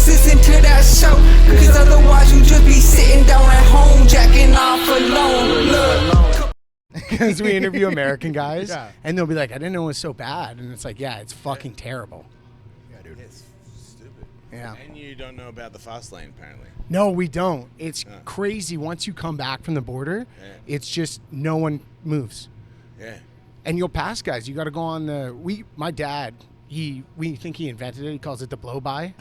listen to that show, cause otherwise you just be sitting down at home jacking off alone. Look. Because we interview American guys, Yeah. and they'll be like, I didn't know it was so bad. And it's like, yeah, it's fucking terrible. Yeah, dude. It's stupid. Yeah. And you don't know about the fast lane, apparently. No, we don't. It's crazy. Once you come back from the border, it's just no one moves. Yeah. And you'll pass guys. You got to go on my dad, we think he invented it. He calls it the blow-by,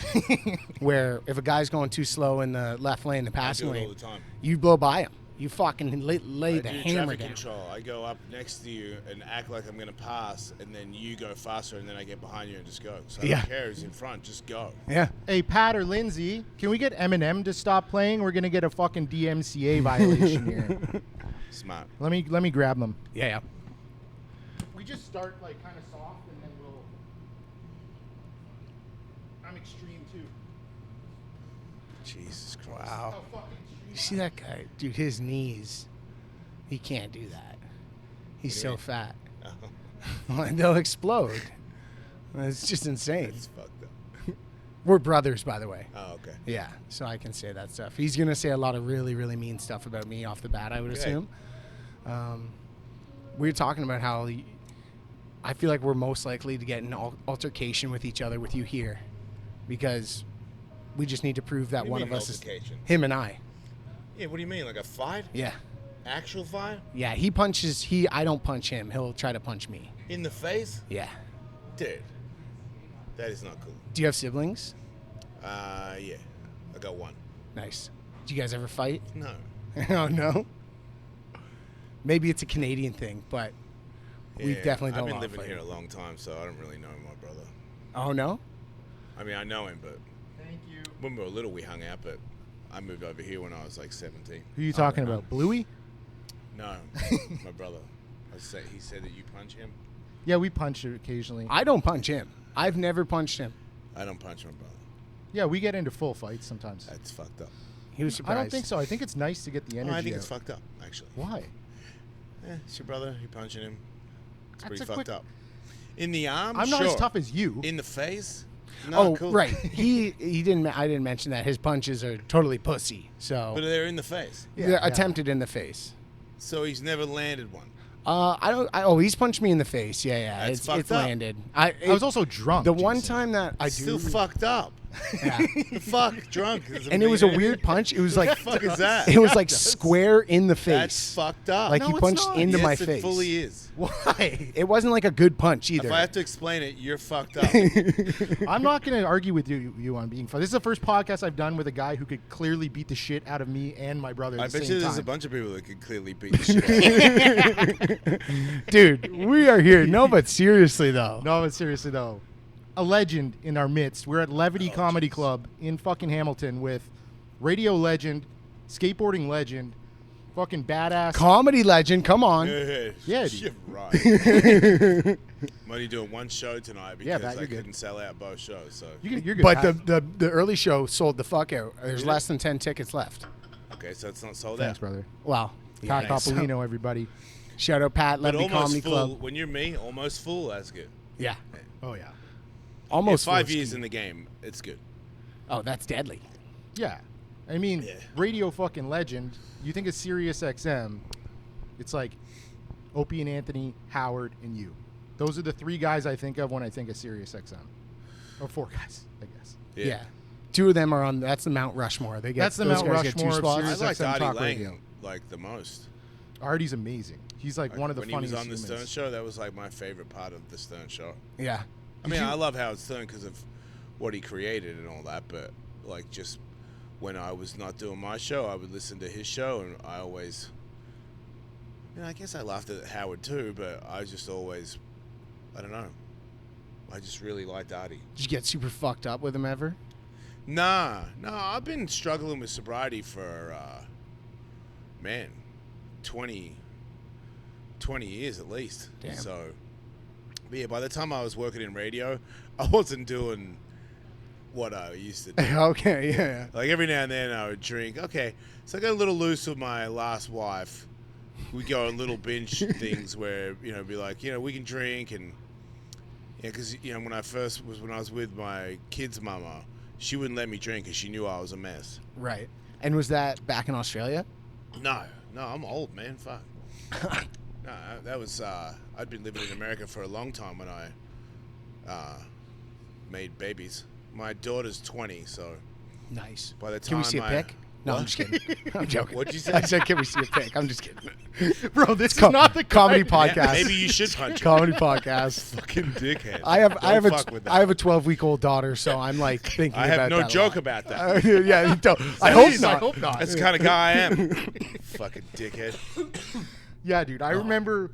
where if a guy's going too slow in the left lane, the passing lane, all the time. you blow by him. You fucking lay the I do hammer traffic down. control. I go up next to you and act like I'm going to pass, and then you go faster, and then I get behind you and just go. So I don't care who's in front, just go. Yeah. Hey, Pat or Lindsay, can we get Eminem to stop playing? We're gonna get a fucking DMCA violation here. Smart. Let me grab them. Yeah. We just start like kind of soft, and then we'll. I'm extreme too. Jesus Christ. Wow. How fucking You see that guy? Dude, his knees. He can't do that. He's so fat. They'll explode. It's just insane. It's fucked up. We're brothers, by the way. Oh, okay. Yeah, so I can say that stuff. He's going to say a lot of really, really mean stuff about me off the bat, I would assume. We were talking about how I feel like we're most likely to get an altercation with each other with you here, because we just need to prove that What do you one mean of us altercation? is him and I. Yeah, what do you mean? Like a fight? Yeah. Actual fight? Yeah, he punches, I don't punch him. He'll try to punch me. In the face? Yeah. Dude. That is not cool. Do you have siblings? Yeah. I got one. Nice. Do you guys ever fight? No. Oh, no? Maybe it's a Canadian thing, but we definitely don't. I've been living here a long time, so I don't really know my brother. Oh, no? I mean, I know him, but Thank you. when we were little, we hung out, but I moved over here when I was like 17. Who are you talking about? Bluey? No, my brother. He said that you punch him. Yeah, we punch it occasionally. I don't punch him. I've never punched him. I don't punch my brother. Yeah, we get into full fights sometimes. That's fucked up. He was I surprised. don't think so. I think it's nice to get the energy No, I think out. it's fucked up, actually. Why? It's your brother. You're punching him. It's That's pretty a fucked quick- up. In the arm, I'm not sure. as tough as you. In the face? No, Oh, cool. right. He didn't. I didn't mention that his punches are totally pussy. So But they're in the face. they're attempted in the face. So he's never landed one. I don't. He's punched me in the face. Yeah. That's fucked It's up. landed. I was also drunk. the one Jason. time that I Still do. fucked up. Yeah. Fuck, drunk. And it was a weird punch. It was like What the fuck is that? it was like square in the face. That's fucked up. Like No, he it's punched not. into yes, my it face. fully is. Why? It wasn't like a good punch either. If I have to explain it, you're fucked up. I'm not going to argue with you on being fun. This is the first podcast I've done with a guy who could clearly beat the shit out of me and my brother at I the bet same you there's time. a bunch of people that could clearly beat the shit out of you. Dude, we are here. No, but seriously though. No, but seriously though, a legend in our midst. We're at Levity Comedy jeez. Club in fucking Hamilton with radio legend, skateboarding legend, fucking badass. Comedy legend. Come on. Yeah, shit, right. I'm only doing one show tonight because Pat, I you're good. couldn't sell out both shows. So You're good. But Pat. the early show sold the fuck out. There's Did it? less than 10 tickets left. okay, so it's not sold Thanks, out. brother. Wow. Pat thanks. Coppolino, everybody. Shout out Pat, But Levity almost Comedy full. Club. When you're me, almost full. That's good. Yeah. Oh yeah. Almost Yeah, 5 full years ski. in the game, it's good. Oh, that's deadly. Yeah. I mean, Yeah. radio fucking legend. You think of Sirius XM, it's like Opie and Anthony, Howard, and you. Those are the three guys I think of when I think of Sirius XM. Or four guys, I guess. Yeah. Two of them are on. That's the Mount Rushmore. They get That's the those Mount guys get two Rushmore of spots. Sirius I liked XM Artie Talk Lang Radio. like the most. Artie's amazing. He's like one of the when he was funniest on the Stern humans. Show, that was like my favorite part of the Stern Show. Yeah. I mean, I love Howard Stern because of what he created and all that, but like just when I was not doing my show, I would listen to his show, and I always, I guess I laughed at Howard too, but I just always, I don't know, I just really liked Artie. Did you get super fucked up with him ever? Nah, I've been struggling with sobriety for, 20 years at least. Damn. So, but yeah, by the time I was working in radio, I wasn't doing what I used to do. Okay, yeah. Like every now and then I would drink. Okay, so I got a little loose with my last wife. We go on little binge things where, be like, we can drink and, because, when I was with my kid's mama, she wouldn't let me drink because she knew I was a mess. Right. And was that back in Australia? No, I'm old, man. Fuck. No, that was. I'd been living in America for a long time when I made babies. My daughter's 20, so. Nice. By the time Can we see a pic? No, What? I'm just kidding. I'm joking. What'd you say? I said, can we see a pic? I'm just kidding. Bro, this is not the comedy guy- podcast. Maybe you should punch her. Comedy podcast. Fucking dickhead. I have fuck with that. I have a 12-week-old daughter, so I'm like thinking I about have no that a joke lot. about that. Yeah, you don't. I hope Please, not. I hope not. That's the kind of guy I am. Fucking dickhead. Yeah, dude. I remember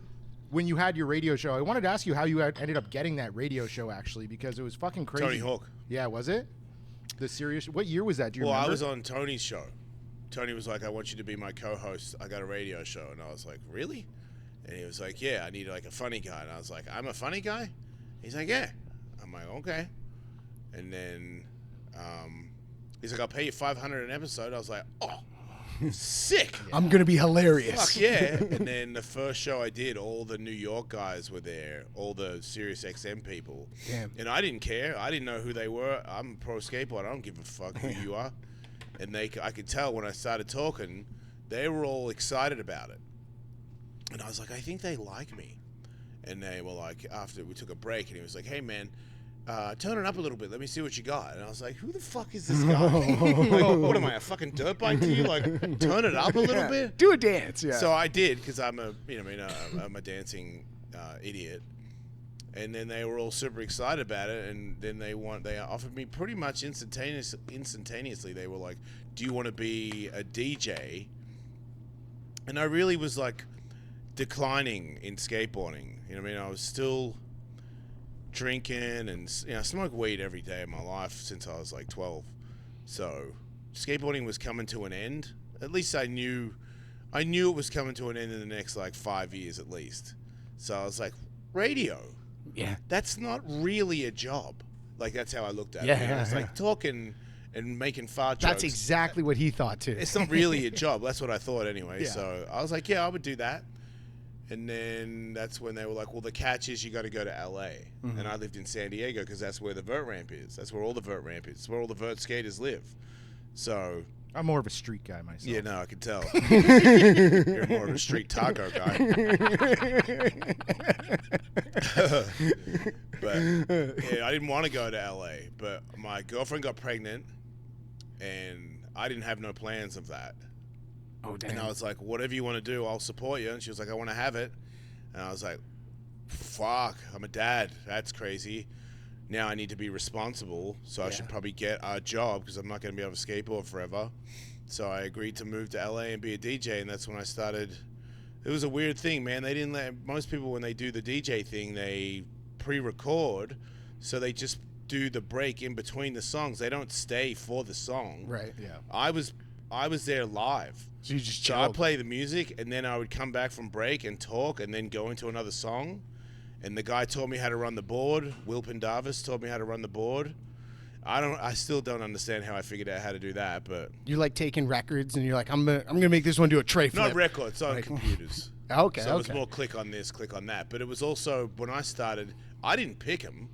when you had your radio show. I wanted to ask you how you ended up getting that radio show, actually, because it was fucking crazy. Tony Hawk. Yeah, was it? The Sirius. What year was that? Do you Well, remember? I was on Tony's show. Tony was like, I want you to be my co-host. I got a radio show. And I was like, really? And he was like, yeah, I need like a funny guy. And I was like, I'm a funny guy? He's like, yeah. I'm like, okay. And then he's like, I'll pay you $500 an episode. I was like, oh, sick. I'm gonna be hilarious. Fuck yeah. And then the first show I did, all the New York guys were there, all the Sirius XM people. Damn. And I didn't care. I didn't know who they were. I'm a pro skateboarder. I don't give a fuck who you are. And I could tell when I started talking, they were all excited about it. And I was like, I think they like me. And they were like, after we took a break, and he was like, hey, man, turn it up a little bit. Let me see what you got. And I was like, who the fuck is this guy? Like, what am I, a fucking dirt bike to you? Like, turn it up a little bit? Do a dance. Yeah. So I did, because I'm a dancing idiot. And then they were all super excited about it, and then they offered me pretty much instantaneously. They were like, "Do you want to be a DJ?" And I really was like declining in skateboarding. You know what I mean? I was still drinking and I smoked weed every day of my life since I was like 12. So skateboarding was coming to an end. At least I knew it was coming to an end in the next like 5 years at least. So I was like, radio. Yeah. That's not really a job. Like, that's how I looked at Yeah, it. You know? yeah, It's yeah. like talking and making fart jokes. That's exactly what he thought too. It's not really a job. That's what I thought anyway. Yeah. So I was like, yeah, I would do that. And then that's when they were like, well, the catch is you got to go to LA. Mm-hmm. And I lived in San Diego because that's where the vert ramp is. That's where all the vert ramp is. It's where all the vert skaters live. So I'm more of a street guy myself. yeah, no, I could tell. You're more of a street taco guy. But yeah, I didn't want to go to LA, but my girlfriend got pregnant, and I didn't have no plans of that. Oh damn. And I was like, whatever you want to do, I'll support you. And she was like, I want to have it. And I was like, fuck, I'm a dad. That's crazy. Now I need to be responsible, so I should probably get a job because I'm not going to be able to skateboard forever. So I agreed to move to LA and be a DJ, and that's when I started. It was a weird thing, man. They didn't let most people, when they do the DJ thing, they pre-record, so they just do the break in between the songs. They don't stay for the song. Right. Yeah. I was there live. So you just So I chilled. play the music, and then I would come back from break and talk, and then go into another song. And the guy taught me how to run the board. Will Pendavis taught me how to run the board. I still don't understand how I figured out how to do that, but You like taking records and you're like, I'm gonna make this one do a tray flip. not records on Like- computers. Okay. So it was okay. more click on this, click on that. But it was also, when I started, I didn't pick them.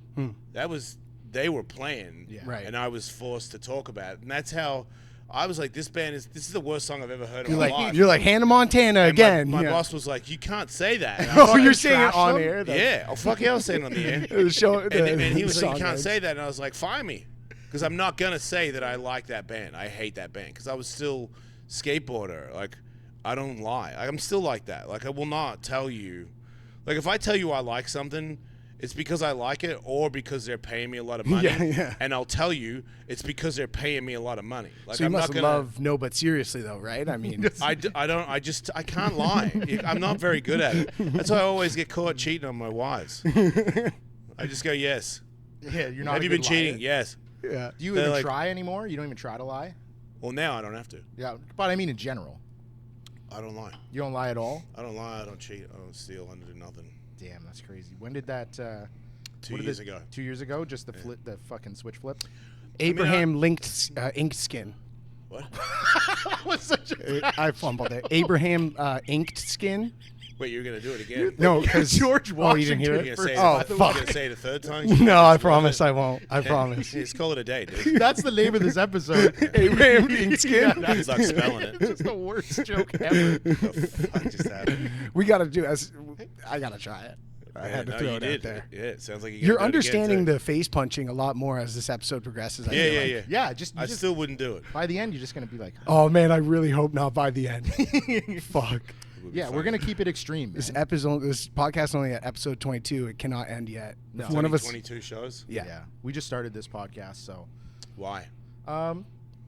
They were playing, Yeah. Right. and I was forced to talk about it. And that's how I was like, this is the worst song I've ever heard in You're my like life. You're like Hannah Montana And again. My yeah. boss was like, you can't say that. And I was Oh, like, you're saying it trash on them? air. That's- yeah. Oh, fuck yeah, I was saying it on the air. The show, And he was like, you song can't rights. say that. And I was like, fire me. Because I'm not going to say that I like that band. I hate that band. Because I was still skateboarder. Like, I don't lie. I'm still like that. Like, I will not tell you. Like, if I tell you I like something, it's because I like it or because they're paying me a lot of money. Yeah, yeah. And I'll tell you it's because they're paying me a lot of money. Like, So you I'm must not gonna, love No But Seriously though, right? I mean, I can't lie. I'm not very good at it. That's why I always get caught cheating on my wives. I just go, yes. Yeah, you're not. Have a you good been cheating? liar. Yes. yeah. Do you They're even like- try anymore? You don't even try to lie. Well, now I don't have to. Yeah, but I mean in general, I don't lie. you don't lie at all. I don't lie. I don't cheat. I don't steal. I don't do nothing. Damn, that's crazy. When did that? 2 what did years it- ago. 2 years ago, just the flip, the fucking switch flip. Abraham linked Inkskin. What? What's such a I fumbled it. Abraham inked skin. Wait, you're gonna do it again? No, because George Oh, you didn't hear Washington it? You're gonna say first, it, Oh, you're fuck. gonna say it a third time? No, I promise I won't. I promise. Just call it a day, dude. That's the name of this episode. Abraham Inkskin. Good luck spelling it. It's the worst joke ever. The fuck just happened? We gotta do. I gotta try it. I Yeah, had to no, throw you it did. out there. Yeah, it sounds like You're understanding the face punching a lot more as this episode progresses. I feel like. Yeah. Yeah, just I still wouldn't do it. by the end, you're just gonna be like, Oh man, I really hope not by the end. Fuck. It would be yeah, fun. we're gonna keep it extreme. This man. this podcast only at episode 22. It cannot end yet. No. If one of us. 22 shows. Yeah. We just started this podcast, so Why?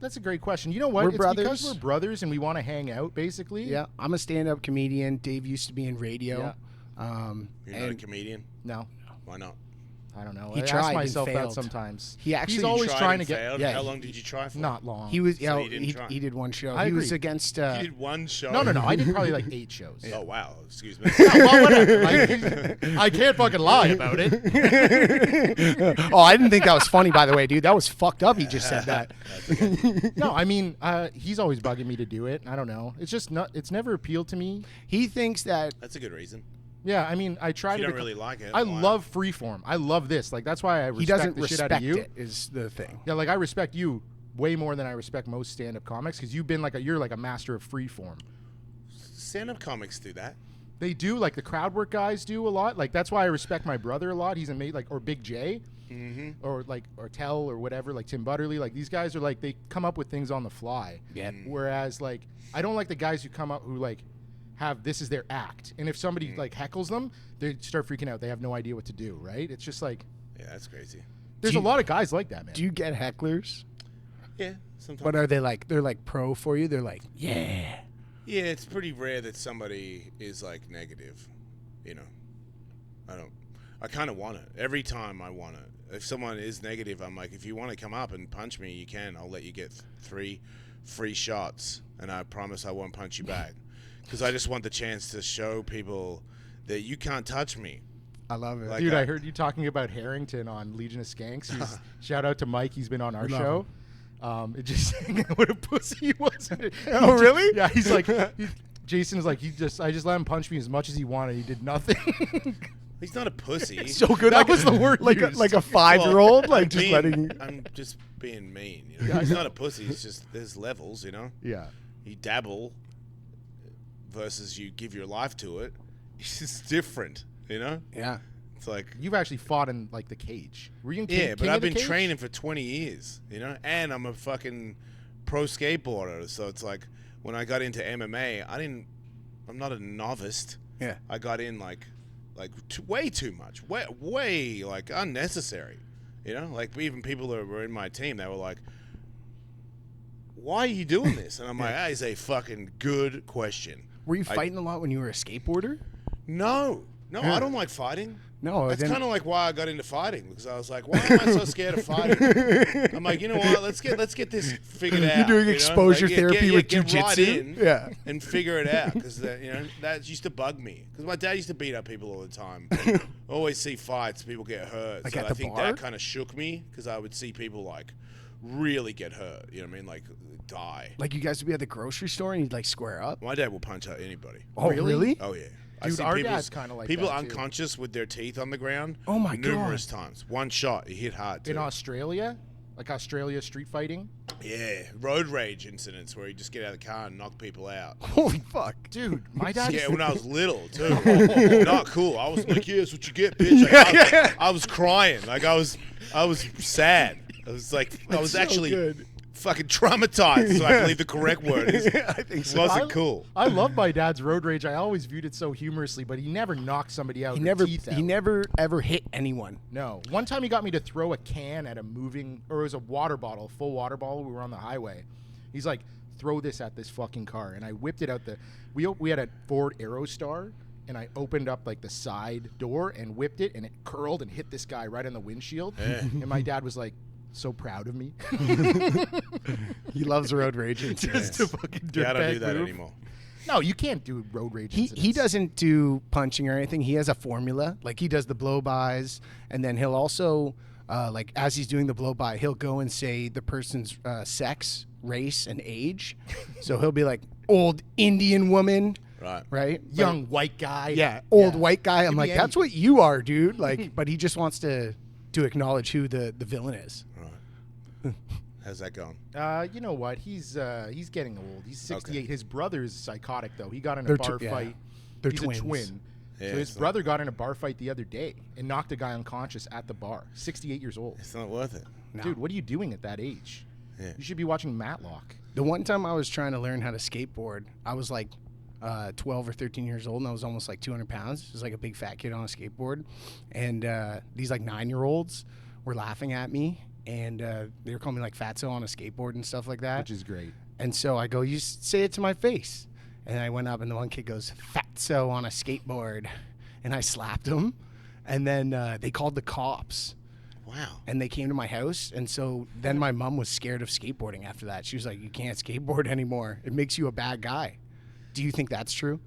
that's a great question. You know what? We're It's brothers. because we're brothers and we want to hang out, basically. Yeah. I'm a stand-up comedian. Dave used to be in radio. You're not a comedian? No, Why not? I don't know. He I tried ask and myself that failed. sometimes. He actually He's always Tried trying and to get failed? Yeah, How he- long did you try for? not long. He was. So you didn't try. He did one show. I He was agree. against. You did one show. No. I did probably like 8 shows. Oh wow. Excuse me. Well, whatever. I can't fucking lie about it. Oh, I didn't think that was funny. By the way, dude, that was fucked up. He just said that. No, I mean, he's always bugging me to do it. I don't know. It's just not. It's never appealed to me. He thinks that. That's a good reason. Yeah, I mean, I try If you to. don't really like it. I why? love freeform. I love this. Like that's why I respect He doesn't the shit out respect of you. it. Is the thing. Yeah, like I respect you way more than I respect most stand-up comics because you've been you're like a master of freeform. Stand-up comics do that. They do, like the crowd work guys do a lot. Like that's why I respect my brother a lot. He's amazing, or Big J, or Tell or whatever, like Tim Butterly. Like these guys are like they come up with things on the fly. Yeah. Whereas like I don't like the guys who come up who like have this is their act, and if somebody like heckles them, they start freaking out. They have no idea what to do. Right? It's just like Yeah, that's crazy. there's Do a you- lot of guys like that, man. Do you get hecklers? Yeah, sometimes. But are they like? They're like pro for you. They're like, yeah. Yeah, it's pretty rare that somebody is like negative. You know, I kind of want it. Every time I want it. If someone is negative, I'm like, if you want to come up and punch me, you can. I'll let you get 3 free shots, and I promise I won't punch you back. Because I just want the chance to show people that you can't touch me. I love it. Like, Dude, I heard you talking about Harrington on Legion of Skanks. Shout out to Mike. He's been on our love show. It just what a pussy he was. Oh, really? Yeah, he's like, Jason is like, I just let him punch me as much as he wanted. He did nothing. He's not a pussy. so good. That was the word Like used. like a 5-year-old, like just Being- letting. I'm just being mean. You know? He's not a pussy. It's just there's levels. You know. Yeah. You dabble versus you give your life to it. It's just different. You know. Yeah. It's like. You've actually fought in like the cage. Were you in Yeah, King but of I've the been Cage? training for 20 years, you know, and I'm a fucking pro skateboarder. So it's like when I got into MMA, I'm not a novice. Yeah. I got in like way too much, way like unnecessary, you know. Like even people that were in my team, they were like, "Why are you doing this?" And I'm like, "That is a fucking good question." Were you fighting a lot when you were a skateboarder? No, Yeah. I don't like fighting. No, That's then- kind of like why I got into fighting, because I was like, why am I so scared of fighting? I'm like, you know what? Let's get this figured out. You're doing you know? exposure Like, therapy with get right jujitsu? in Yeah. and figure it out, because you know that used to bug me. Because my dad used to beat up people all the time. Always see fights, people get hurt. Like so at I the think bar? that kind of shook me, because I would see people like really get hurt. You know what I mean? Like die. Like you guys would be at the grocery store and you'd like square up. My dad will punch out anybody. Oh, really? Oh yeah. Dude, see our people's- dad's kinda like people that, too. unconscious with their teeth on the ground. Oh, my numerous God. times. One shot, he hit hard too. In Australia, like Australia street fighting. Yeah, road rage incidents where you just get out of the car and knock people out. Holy fuck. Dude, my dad. Yeah, when I was little too. Not cool. I was like, yeah, that's what you get, bitch. Like, I was crying. Like I was sad. I was like, I was so actually good. fucking traumatized. So I believe the correct word is. I think so. Wasn't cool. I love my dad's road rage. I always viewed it so humorously, but he never knocked somebody out. He with never teeth out. he never ever hit anyone. No. One time he got me to throw a can at a or it was a water bottle, full water bottle. We were on the highway. He's like, throw this at this fucking car. And I whipped it out we had a Ford Aerostar, and I opened up like the side door and whipped it, and it curled and hit this guy right on the windshield. And my dad was like, so proud of me. He loves road rage incidents. Just a fucking dirtbag Yeah, I don't do that move. anymore. No, you can't do road rage He incidents. doesn't do punching or anything. He has a formula. Like he does the blow-bys, and then he'll also like as he's doing the blow-by, he'll go and say the person's sex, race, and age. So he'll be like old Indian woman, Right. Right? Young white guy. Yeah, old white guy. I'm Could like, be that's what you are, dude. Like, but he just wants to acknowledge who the villain is. Right. How's that going? You know what? He's getting old. He's 68. Okay. His brother's psychotic though. He got in a They're bar yeah. fight. They're He's twins. a twin. Yeah, So his it's brother got in a bar fight the other day and knocked a guy unconscious at the bar. 68 years old. It's not worth it. No. Dude, what are you doing at that age? Yeah. You should be watching Matlock. The one time I was trying to learn how to skateboard, I was like 12 or 13 years old, and I was almost like 200 pounds. It was like a big fat kid on a skateboard. And these like 9-year-olds were laughing at me, and they were calling me like fatso on a skateboard and stuff like that. Which is great. And so I go, you say it to my face. And I went up, and the one kid goes, fatso on a skateboard. And I slapped him. And then they called the cops. Wow. And they came to my house. And so then my mom was scared of skateboarding after that. She was like, you can't skateboard anymore. It makes you a bad guy. Do you think that's true?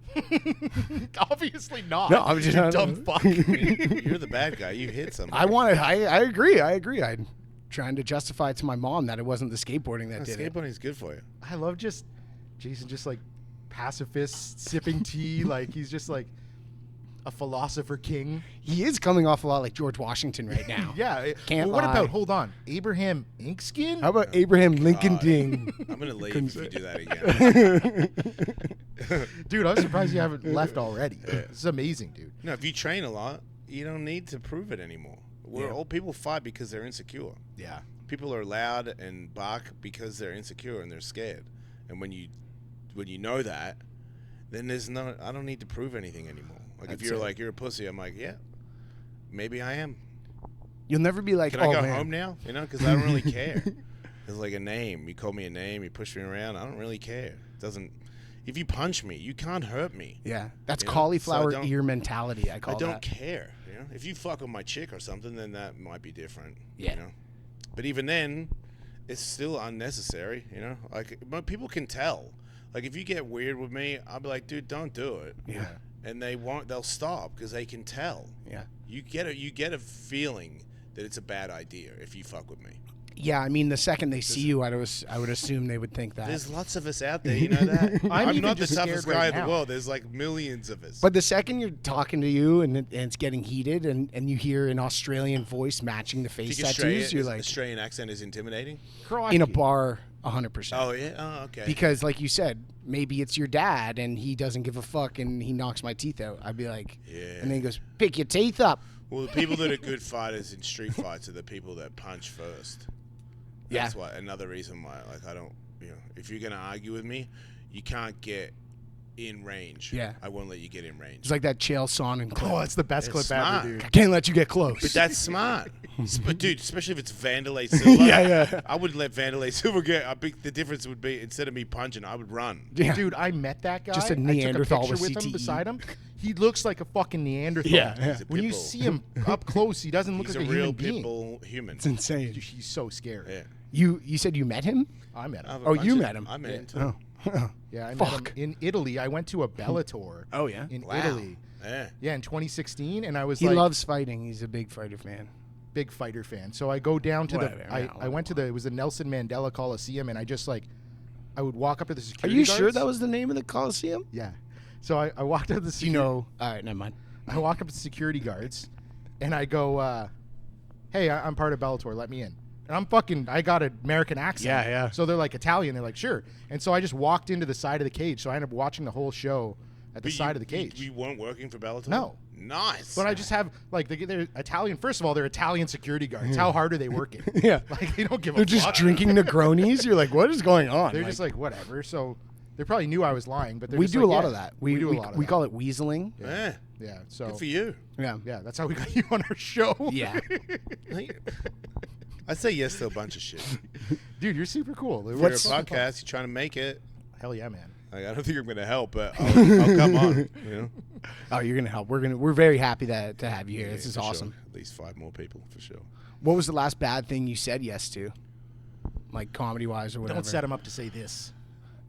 Obviously not. No, I'm just you dumb fuck. You're the bad guy. You hit somebody. I agree. I'm trying to justify to my mom that it wasn't the skateboarding that did it. Skateboarding's good for you. I love just Jason just like pacifist sipping tea. Like he's just like a philosopher king. He is coming off a lot like George Washington right now. Yeah. Can't What lie. about, hold on, Abraham Inkskin? How about Abraham Lincoln Ding? I'm going to leave if you do that again. Dude, I'm surprised you haven't left already. This is amazing, dude. No, if you train a lot, you don't need to prove it anymore. Old people fight because they're insecure. Yeah. People are loud and bark because they're insecure and they're scared. And when you know that, then I don't need to prove anything anymore. Like if you're like, you're a pussy, I'm like, yeah, maybe I am. You'll never be like, Can oh I go man. home now? You know, because I don't really care. It's like a name. You call me a name. You push me around. I don't really care. It doesn't. If you punch me, you can't hurt me. Yeah, that's You know? cauliflower So I don't- ear mentality. I I call don't that. care. You know, if you fuck with my chick or something, then that might be different. Yeah. You know, but even then, it's still unnecessary. You know, like but people can tell. Like if you get weird with me, I'll be like, dude, don't do it. Yeah. And they'll stop because they can tell. Yeah. You get a feeling that it's a bad idea if you fuck with me. Yeah, I mean, the second they see you, I would assume they would think that. There's lots of us out there, you know that. I'm I'm even not the just toughest scared guy right in the now. world. There's like millions of us. But the second you're talking to you and it's getting heated and you hear an Australian voice matching the face Think tattoos, you're like, Australian accent is intimidating. Crikey. in a bar, 100%. Oh yeah. Oh okay. Because, like you said, maybe it's your dad and he doesn't give a fuck and he knocks my teeth out. I'd be like, Yeah. and then he goes, pick your teeth up. Well, the people that are good fighters in street fights are the people that punch first. That's why another reason why, like, I don't, you know, if you're gonna argue with me, you can't get in range. Yeah. I won't let you get in range. It's like that Chael Sonnen clip. Oh, it's the best It's clip smart. ever, dude. I can't let you get close. But that's smart. But dude, especially if it's Vanderlei Silva. Yeah. I wouldn't let Vanderlei Silva get. I think the difference would be instead of me punching, I would run. yeah. Dude, I met that guy. Just a I took Neanderthal picture with with him CTE. beside him. He looks like a fucking Neanderthal. Yeah, yeah. He's a When pit you bull. see him up close, he doesn't look He's like a a real human pit being. bull human. It's insane. Dude, he's so scary. Yeah. You said you met him? I met I have him. a Oh, bunch you of- met him. I met him too. Oh. Yeah, I met Fuck. him in Italy. I went to a Bellator. Oh, yeah? In Wow. Italy. Yeah. Yeah, in 2016, and I was He like, loves fighting. He's a big fighter fan. big fighter fan. So I go down to Whatever, I went to it was the Nelson Mandela Coliseum, and I just like, I would walk up to the Are security you guards. sure that was the name of the Coliseum? Yeah. So I walked up to the Do you know? All right, never mind. I walk up to security guards, and I go, hey, I'm part of Bellator. Let me in. And I got an American accent. Yeah, yeah. So they're like Italian. They're like, sure. And so I just walked into the side of the cage. So I ended up watching the whole show at the But side of the cage. You weren't working for Bellator? No. Nice. But I just have, like, they're Italian. First of all, they're Italian security guards. How hard are they working? Yeah. Like, they don't give They're a just fuck. drinking Negronis. You're like, what is going on? They're just like, whatever. So they probably knew I was lying, but they're we just do like, a lot yeah, of that. We do a lot of we that. call it weaseling. Yeah. Yeah. So, Good for you. Yeah. yeah, that's how we got you on our show. Yeah. I say yes to a bunch of shit. Dude, you're super cool. For a What's- podcast, you're trying to make it. Hell yeah, man. Like, I don't think I'm going to help, but I'll come on. You know? Oh, you're gonna help. We're very happy to have you here. This Yeah, is for sure. awesome. At least 5 more people, for sure. What was the last bad thing you said yes to, like comedy wise or whatever? Don't set him up to say this.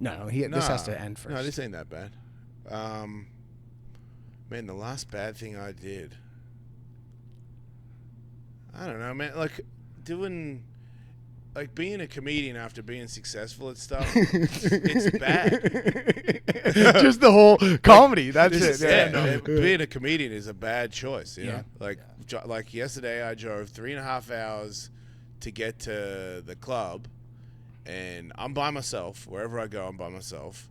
No, this has to end first. No, this ain't that bad. Man, the last bad thing I did. I don't know, man. Like, doing like being a comedian after being successful at stuff, it's bad. Just the whole comedy. That's it. Yeah, being a comedian is a bad choice. You know, Yeah. like yesterday, I drove 3.5 hours to get to the club, and I'm by myself. Wherever I go, I'm by myself.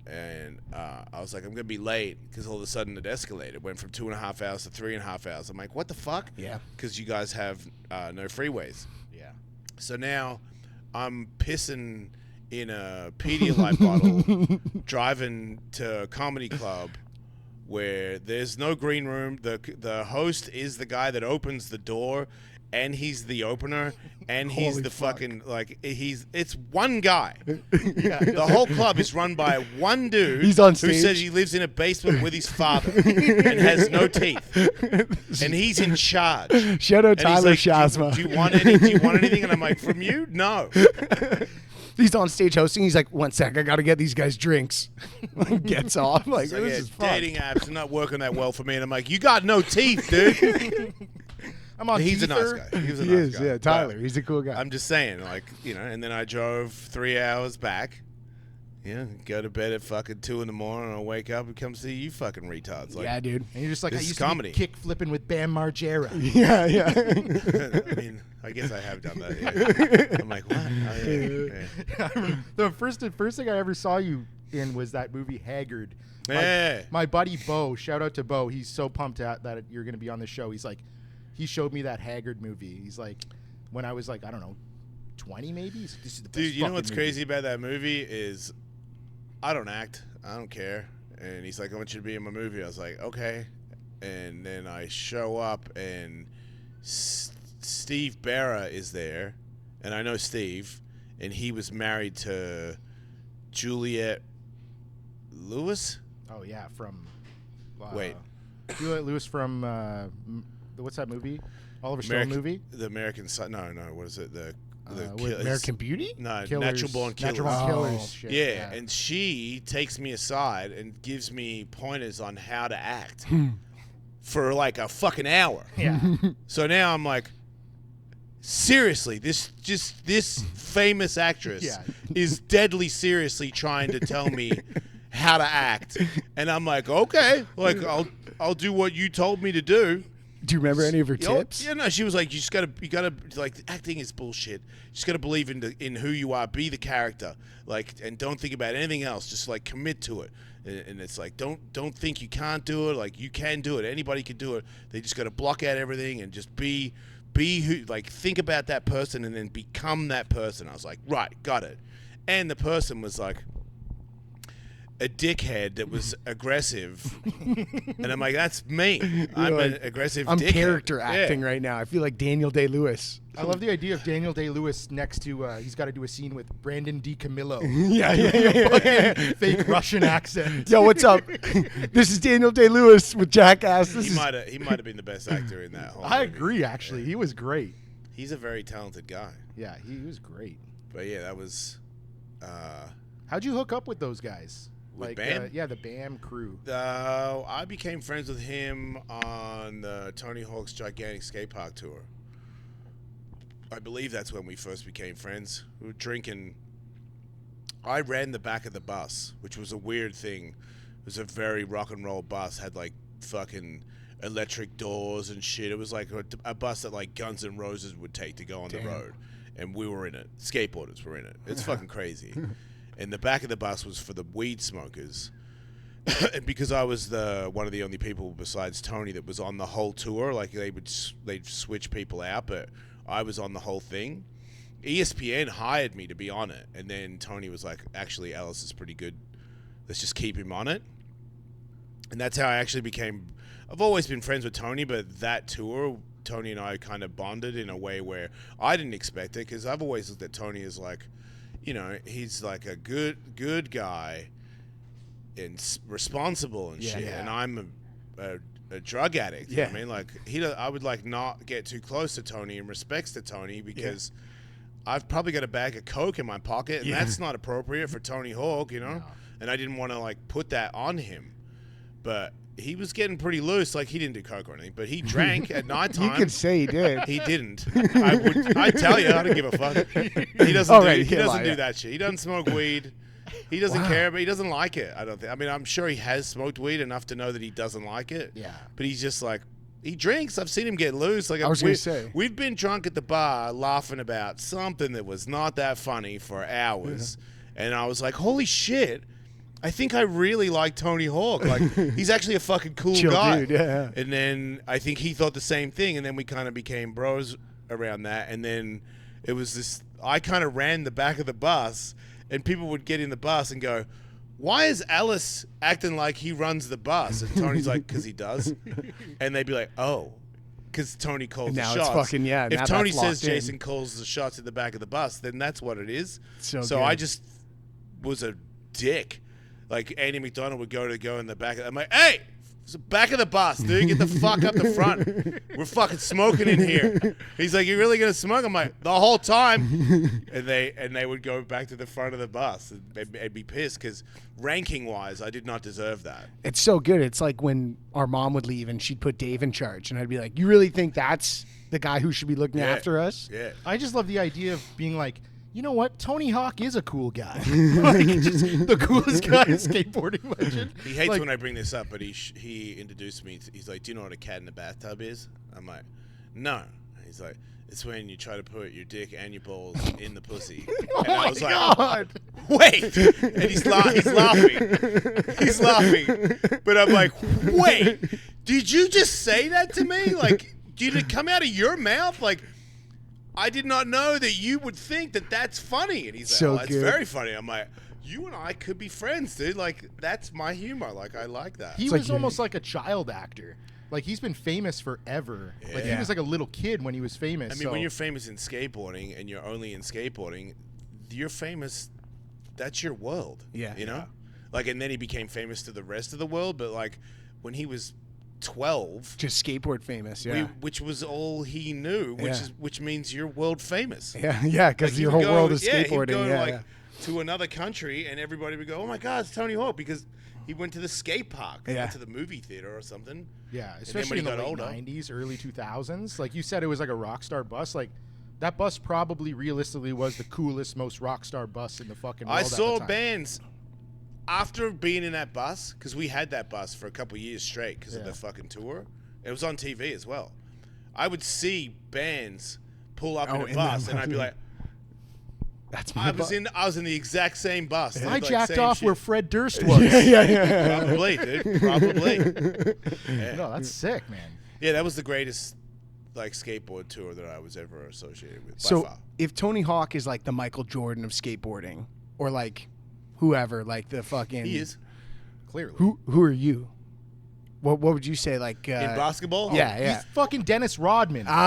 And I was like, I'm gonna be late because all of a sudden it escalated. It went from 2.5 hours to 3.5 hours. I'm like, what the fuck? Yeah. Because you guys have no freeways. Yeah. So now I'm pissing in a Pedialyte bottle, driving to a comedy club where there's no green room. The host is the guy that opens the door, and he's the opener, and he's Holy the fuck. fucking it's one guy. The whole club is run by one dude. He's on who stage. says he lives in a basement with his father and has no teeth, and he's in charge. Shout out And he's Tyler like, Shazma. Do you want anything? And I'm like, from you? No. He's on stage hosting. He's like, 1 sec, I gotta get these guys drinks. Gets off. Like, So, this yeah, is fun. dating apps are not working that well for me. And I'm like, you got no teeth, dude. I'm on He's a nice Ether. guy. He was a He nice is, guy. yeah. Tyler, But he's a cool guy. I'm just saying, like, you know, and then I drove 3 hours back. Yeah, go to bed at fucking 2 a.m. and I'll wake up and come see you fucking retards. Like, yeah, dude. And you're just like, This I is used comedy. to be kick flipping with Bam Margera. Yeah, yeah. I mean, I guess I have done that. Yeah. I'm like, what? Oh, yeah. The first thing I ever saw you in was that movie Haggard. Yeah. My buddy Bo, shout out to Bo. He's so pumped out that you're going to be on the show. He's like, he showed me that Haggard movie. He's like, when I was like, I don't know, 20 maybe. He's like, this is the best Dude, you know fucking what's movie. crazy about that movie is I don't act. I don't care. And he's like, I want you to be in my movie. I was like, okay. And then I show up and Steve Barra is there. And I know Steve. And he was married to Juliette Lewis. Oh yeah, from Wait. Juliette Lewis from what's that movie? Oliver Stone movie? The American Son. No, what is it? The with American Beauty? No, Killers. Natural Born Killers. Natural Born Oh. Killers. Shit, Yeah, and she takes me aside and gives me pointers on how to act for like a fucking hour. yeah. So now I'm like, seriously, this famous actress Yeah. is deadly seriously trying to tell me how to act, and I'm like, okay, like I'll do what you told me to do. Do you remember any of her You know, tips? Yeah, no, she was like, you gotta like, acting is bullshit. You just gotta believe in who you are, be the character, like, and don't think about anything else. Just like commit to it. And it's like, don't think you can't do it. Like, you can do it. Anybody can do it. They just gotta block out everything and just be who, like, think about that person and then become that person. I was like, right, got it. And the person was like a dickhead that was aggressive, and I'm like, that's me. I'm like, an aggressive I'm dickhead. character Yeah. acting right now. I feel like Daniel Day-Lewis. I love the idea of Daniel Day-Lewis next to, he's got to do a scene with Brandon DiCamillo. Yeah. Fake Russian accent. Yo, what's up? This is Daniel Day-Lewis with Jackass. This He is might have been the best actor in that whole I movie. agree, actually. He was great. He's a very talented guy. Yeah, he was great. But yeah, that was How'd you hook up with those guys? With Bam? Yeah, the Bam crew. I became friends with him on the Tony Hawk's Gigantic Skate Park tour. I believe that's when we first became friends. We were drinking. I ran the back of the bus, which was a weird thing. It was a very rock and roll bus, had like fucking electric doors and shit. It was like a bus that like Guns N' Roses would take to go on the road. And we were in it. Skateboarders were in it. It's fucking crazy. And the back of the bus was for the weed smokers. And because I was one of the only people besides Tony that was on the whole tour, like they'd switch people out, but I was on the whole thing. ESPN hired me to be on it, and then Tony was like, actually, Ellis is pretty good. Let's just keep him on it. And that's how I actually became. I've always been friends with Tony, but that tour, Tony and I kind of bonded in a way where I didn't expect it, because I've always looked at Tony as like, you know, he's like a good guy and responsible and shit, and I'm a drug addict. You know what I mean? Like, I would like not get too close to Tony in respects to Tony, because I've probably got a bag of coke in my pocket, and that's not appropriate for Tony Hawk, you know. And I didn't want to like put that on him, but he was getting pretty loose. Like, he didn't do coke or anything, but he drank at nighttime. You could say he did. He didn't. I'd tell you. I don't give a fuck. He doesn't. He doesn't do that shit. He doesn't smoke weed. He doesn't care, but he doesn't like it. I don't think. I mean, I'm sure he has smoked weed enough to know that he doesn't like it. Yeah. But he's just like, he drinks. I've seen him get loose. Like, I was going to say. We've been drunk at the bar laughing about something that was not that funny for hours. And I was like, holy shit. I think I really like Tony Hawk. Like, he's actually a fucking cool Chill guy. dude, yeah. And then I think he thought the same thing. And then we kind of became bros around that. And then it was this, I kind of ran the back of the bus, and people would get in the bus and go, why is Ellis acting like he runs the bus? And Tony's like, because he does. And they'd be like, oh, because Tony calls the Now shots. it's fucking, yeah. If now Tony that's says locked in. Jason calls the shots at the back of the bus, then that's what it is. So So good. I just was a dick. Like, Andy McDonald would go in the back. I'm like, hey, it's the back of the bus, dude. Get the fuck up the front. We're fucking smoking in here. He's like, you really gonna smoke? I'm like, the whole time. And they would go back to the front of the bus. And I'd be pissed because ranking wise, I did not deserve that. It's so good. It's like when our mom would leave and she'd put Dave in charge, and I'd be like, you really think that's the guy who should be looking after us? Yeah. I just love the idea of being like, you know what? Tony Hawk is a cool guy. Like, just the coolest guy in skateboarding legend. He hates Like, when I bring this up, but he introduced me. He's like, do you know what a cat in the bathtub is? I'm like, no. He's like, it's when you try to put your dick and your balls in the pussy. And I was like, God. wait. And he's laughing. He's laughing. But I'm like, wait. Did you just say that to me? Like, did it come out of your mouth? Like, I did not know that you would think that that's funny. And he's like, So oh, that's good. very funny. I'm like, you and I could be friends, dude. Like, that's my humor. Like, I like that. he like was you- almost like a child actor. Like, he's been famous forever. Like, he Yeah. was like a little kid when he was famous. I mean, when you're famous in skateboarding and you're only in skateboarding, you're famous. That's your world. Yeah. You know? Like, and then he became famous to the rest of the world. But, like, when he was 12, Just skateboard famous, yeah. which was all he knew, which means you're world famous. Yeah, because Like, he your would whole world is he would skateboarding. go, Yeah, like, yeah. to another country, and everybody would go, "Oh my God, it's Tony Hawk!" Because he went to the skate park, he Yeah. went to the movie theater or something. yeah, then especially when in he the got late older. 90s, early 2000s. Like you said, it was like a rock star bus. Like, that bus probably realistically was the coolest, most rock star bus in the fucking world I at the saw time. bands after being in that bus, because we had that bus for a couple years straight because of Yeah. the fucking tour. It was on TV as well. I would see bands pull up in Oh, a in bus, that and I'd be bus. like, That's my I was in the exact same bus. I Like, jacked same off shit. where Fred Durst was. yeah. Probably, dude. Probably. Yeah. No, that's sick, man. Yeah, that was the greatest like skateboard tour that I was ever associated with. By So far. if Tony Hawk is like the Michael Jordan of skateboarding, or like whoever, like the fucking He is Clearly. Who are you? What would you say? Like in basketball. Yeah, yeah. He's fucking Dennis Rodman. Oh, well,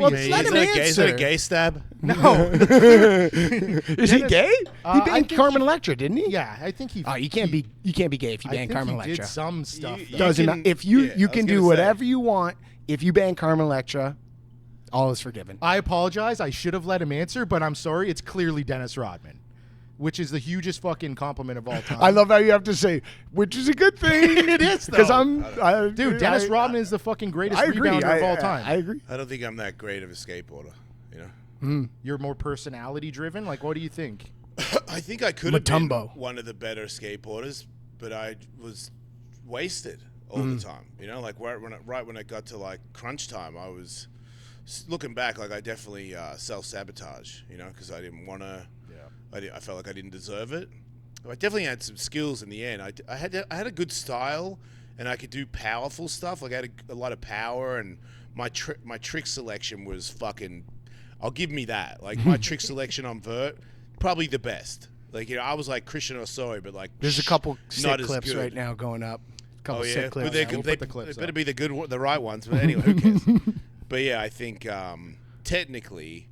Obviously. let Is him that, is that a answer. gay stab? No. Is he gay? He I banned think Carmen Electra, didn't he? Yeah, I think he. Oh, you can't be gay if you I ban think Carmen he Electra. did some stuff. You- though. Doesn't can- matter. If you yeah, I you was can gonna do say. whatever you want. If you ban Carmen Electra, all is forgiven. I apologize. I should have let him answer, but I'm sorry. It's clearly Dennis Rodman, which is the hugest fucking compliment of all time. I love how you have to say, which is a good thing. It is, though. Because Dude, Dennis Rodman is the fucking greatest I agree. rebounder of all I time. agree. I don't think I'm that great of a skateboarder. You know. You're more personality driven. Like, what do you think? I think I could have been Matumbo. one of the better skateboarders, but I was wasted all the time. You know, like right when I got to like crunch time, I was looking back. Like I definitely self-sabotage. You know, because I didn't want to. Yeah. I felt like I didn't deserve it. I definitely had some skills in the end. I had a good style, and I could do powerful stuff. Like I had a lot of power, and my trick selection was fucking. I'll give me that. Like my trick selection on vert, probably the best. Like, you know, I was like Christian Osoy, but like There's a couple not sick as clips good. right now going up. Couple Oh yeah, sick clips. but they, We'll they, put the clips they better up. be the right ones. But anyway, who cares? But yeah, I think technically,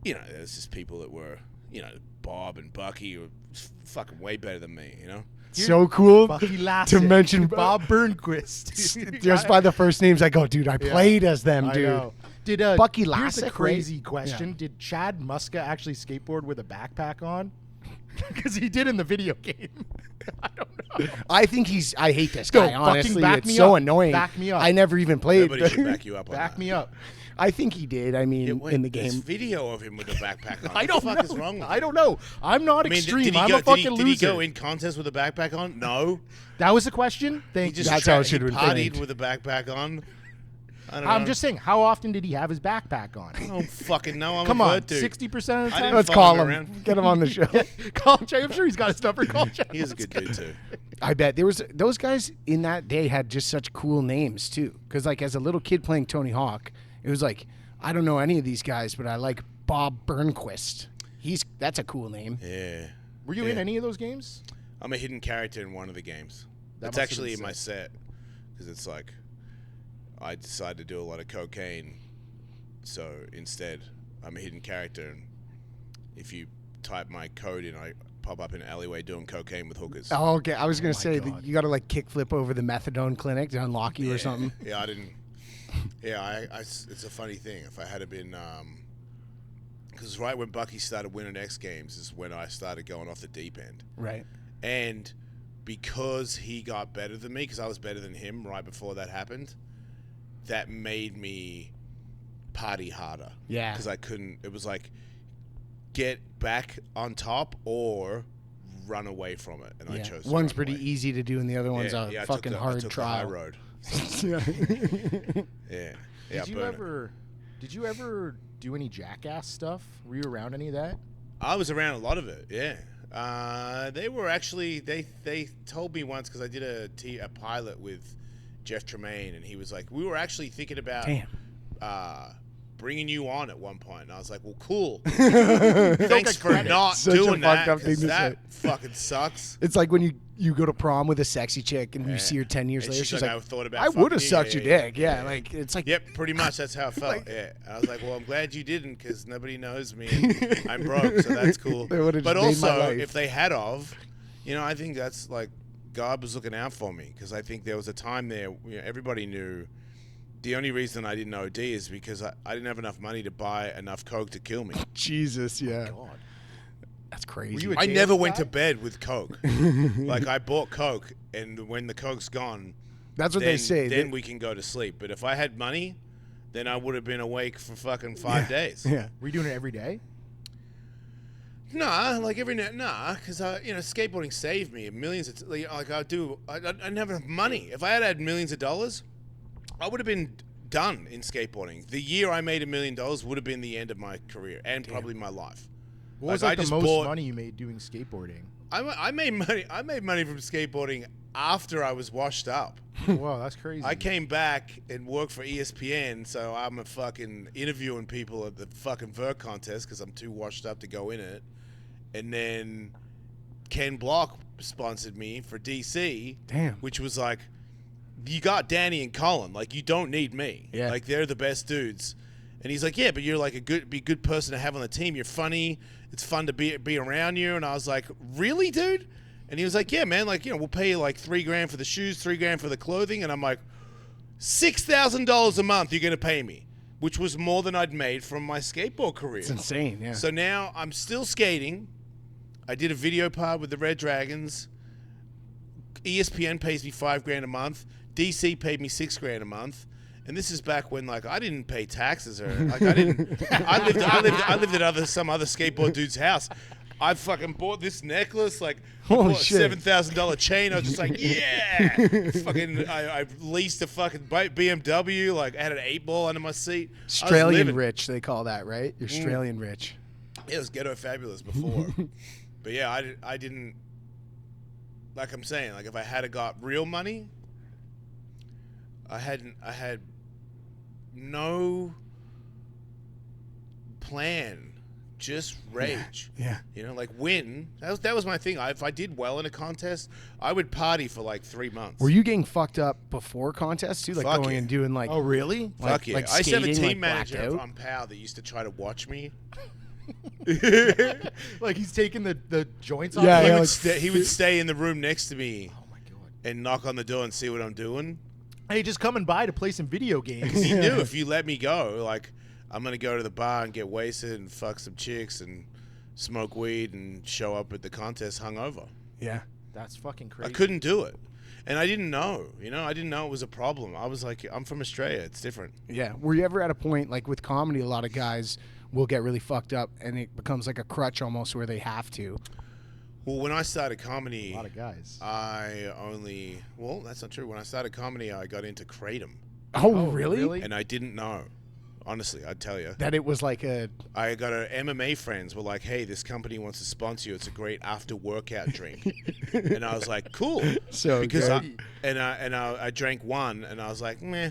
you know, there's just people that were, you know, Bob and Bucky were fucking way better than me. You know. So cool Bucky to Lassett, mention Bob Burnquist. just by the first names. I go, dude, I played as them, I dude. know. Did Bucky here's Lassett, a right? crazy question. Did Chad Muska actually skateboard with a backpack on? Because he did in the video game. I don't know. I think I hate this guy, No, honestly. fucking back It's me so up. annoying. Back me up. I never even played. Nobody should back you up on Back that. me up. I think he did. I mean, in the There's game. video of him with a backpack on. I don't What know. the fuck is wrong with I you? don't know. I'm not I mean, extreme. did he I'm go, a fucking did loser. he go in contest with a backpack on? No. That was the question? He Thank you. just That's how it he should have been partied framed. with a backpack on. I don't know. I'm just saying, how often did he have his backpack on? I don't fucking know. I'm Come a on, vert dude. 60% of the I time? didn't Let's follow call him him. around. Get him on the show. Call Jay. I'm sure he's got his number. Call Jay. He is a good dude too. I bet there was those guys in that day had just such cool names too. Because like as a little kid playing Tony Hawk, it was like I don't know any of these guys, but I like Bob Burnquist. That's a cool name. Yeah. Were you in any of those games? I'm a hidden character in one of the games. That That's must have actually been in my sick. set because it's like I decided to do a lot of cocaine, so instead I'm a hidden character, and if you type my code in, I pop up in an alleyway doing cocaine with hookers. Oh, okay. I was gonna my say God. that you got to like kickflip over the methadone clinic to unlock you or something. Yeah, I didn't. Yeah, it's a funny thing. If I had been, because right when Bucky started winning X Games is when I started going off the deep end. Right. And because he got better than me, because I was better than him right before that happened, that made me party harder. Yeah. Because I couldn't, it was like, get back on top or run away from it. And I Yeah. chose to One's run pretty away. easy to do, and the other one's Yeah, a I took fucking the- I hard took trial. The high road. Yeah. Yeah. Did you burn it. Did you ever do any Jackass stuff? Were you around any of that? I was around a lot of it, yeah. They were actually, they told me once, because I did a pilot with Jeff Tremaine, and he was like, we were actually thinking about bringing you on at one point. And I was like, well, cool. Thanks for not Such a doing that, fucked up thing 'cause to that say. fucking sucks. It's like when you go to prom with a sexy chick and you see her 10 years And later. she's She's like, like, I thought about I fucking would have you." sucked Yeah, your yeah, dick. Yeah, like it's like. Yep, pretty much that's how it felt. Yeah, I was like, well, I'm glad you didn't, because nobody knows me. And I'm broke, so that's cool. They would've But just made my also, life. if they had I think that's like God was looking out for me, because I think there was a time there. Everybody knew. The only reason I didn't OD is because I didn't have enough money to buy enough coke to kill me. Jesus, yeah. God. That's crazy. Were you a I daily never went guy? to bed with coke. Like I bought coke, and when the coke's gone, That's what then, they say. Then we can go to sleep. But if I had money, then I would have been awake for fucking 5 days. Yeah. Were you doing it every day? Nah, like every night, because skateboarding saved me millions. I didn't have enough money. If I had millions of dollars, I would have been done in skateboarding. The year I made $1 million would have been the end of my career and probably my life. What was I like the just most bought- money you made doing skateboarding? I made money. I made money from skateboarding after I was washed up. Wow, that's crazy. I came back and worked for ESPN, so I'm a fucking interviewing people at the fucking vert contest because I'm too washed up to go in it. And then Ken Block sponsored me for DC. Damn. Which was like, you got Danny and Colin. Like, you don't need me. Yeah. Like, they're the best dudes. And he's like, yeah, but you're like a good person to have on the team. You're funny. It's fun to be around you. And I was like, really, dude? And he was like, yeah, man. Like, we'll pay you like $3,000 for the shoes, $3,000 for the clothing. And I'm like, $6,000 a month you're gonna pay me, which was more than I'd made from my skateboard career. It's insane. Yeah. So now I'm still skating. I did a video part with the Red Dragons. ESPN pays me $5,000 a month. DC paid me $6,000 a month. And this is back when like I didn't pay taxes or like I didn't. I lived at some other skateboard dude's house. I fucking bought this necklace, like Holy bought a shit. $7,000 chain. I was just like, yeah. Fucking, I leased a fucking BMW. Like I had an 8-ball under my seat. I was Australian living. rich, they call that, right? You're Australian rich. It was ghetto fabulous before. But yeah, I didn't, like I'm saying, like if I had got real money, I had no plan, just rage. Yeah. Like win. That was my thing. If I did well in a contest, I would party for like 3 months. Were you getting fucked up before contests too? Like Fuck going yeah. and doing like Oh, really? Fuck yeah. like I used to have a skating, team like, blacked manager out? on POW that used to try to watch me. Like he's taking the joints off? Yeah, He yeah, would like- he would stay in the room next to me Oh my god. and knock on the door and see what I'm doing. Hey, just coming by to play some video games. He knew if you let me go, like I'm gonna go to the bar and get wasted and fuck some chicks and smoke weed and show up at the contest hungover. Yeah. That's fucking crazy. I couldn't do it. And I didn't know, I didn't know it was a problem. I was like, I'm from Australia. It's different. Yeah. Were you ever at a point, like with comedy, a lot of guys will get really fucked up and it becomes like a crutch almost where they have to? Well, when I started comedy, A lot of guys. well, that's not true. When I started comedy, I got into Kratom. Oh, really? And I didn't know. Honestly, I'd tell you. That it was like a... I got MMA friends were like, hey, this company wants to sponsor you. It's a great after-workout drink. And I was like, cool. So because good. I drank one, and I was like, meh,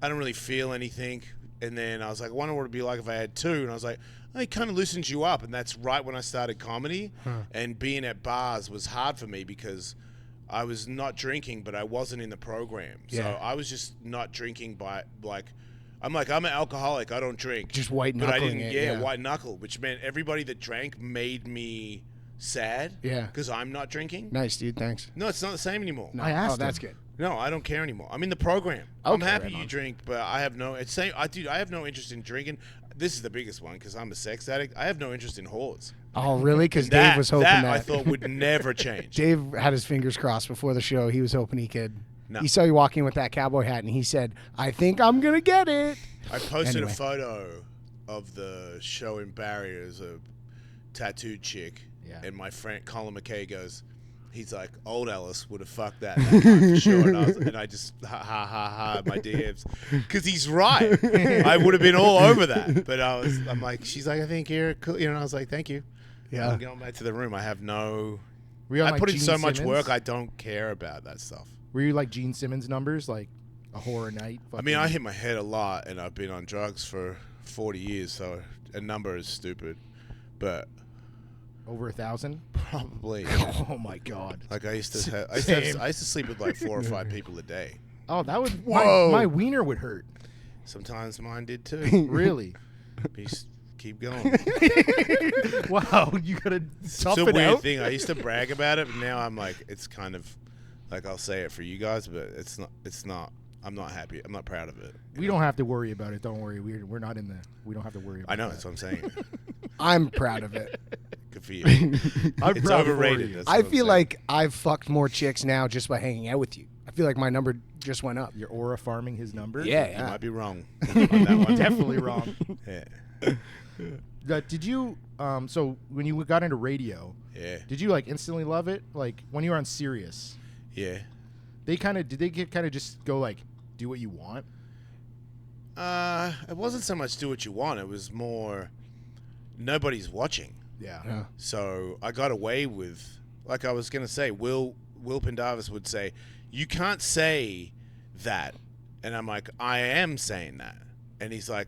I don't really feel anything. And then I was like, I wonder what it'd be like if I had two. And I was like, oh, it kind of loosens you up. And that's right when I started comedy. And being at bars was hard for me because I was not drinking, but I wasn't in the program. So I was just not drinking by, like... I'm an alcoholic. I don't drink. Just white but I knuckling didn't, it. yeah, white knuckle, which meant everybody that drank made me sad. Yeah. Because I'm not drinking. Nice, dude. Thanks. No, it's not the same anymore. No. I asked that's him. good. No, I don't care anymore. I'm in the program. I'm Okay, happy right you on. drink, but I have no. It's same. I have no interest in drinking. This is the biggest one because I'm a sex addict. I have no interest in whores. Oh, really? Because Dave was hoping that. I thought would never change. Dave had his fingers crossed before the show. He was hoping he could. No. He saw you walking with that cowboy hat, and he said, I think I'm going to get it. I posted Anyway. a photo of the show in Barrie as a tattooed chick, and my friend Colin McKay goes, he's like, old Ellis would have fucked that night for sure. And I just, ha, my DMs. Because he's right. I would have been all over that. But I'm like, she's like, I think you're cool. And I was like, thank you. Yeah. I'm going back to the room. I have no... Were you on, I like, put in Gene so much Simmons? work, I don't care about that stuff. Were you like Gene Simmons numbers, like a horror night? I mean, I hit my head a lot, and I've been on drugs for 40 years, so a number is stupid. But over 1,000. probably, Oh my god. like I used to sleep with like 4 or 5 people a day. Oh, that would Whoa. my wiener would hurt. Sometimes mine did too. Really? Keep going. Wow, you gotta It's tough a it weird out. thing. I used to brag about it, but now I'm like, it's kind of like I'll say it for you guys, but it's not. I'm not happy. I'm not proud of it. We don't have to worry about it. Don't worry. We're not in the. We don't have to worry about I know. that. That's what I'm saying. I'm proud of it. Good for you. I'm It's proud for overrated. you. That's I what I'm feel saying. like I've fucked more chicks now just by hanging out with you. I feel like my number just went up. You're aura farming his number. Yeah, You might be wrong on that one. Definitely wrong. Yeah. Did you? So when you got into radio, Yeah. did you like instantly love it? Like when you were on Sirius, Yeah. did they kind of just go like, do what you want? It wasn't so much do what you want. It was more nobody's watching. Yeah. So I got away with, like I was gonna say, Will Pendarvis would say, you can't say that, and I'm like, I am saying that, and he's like,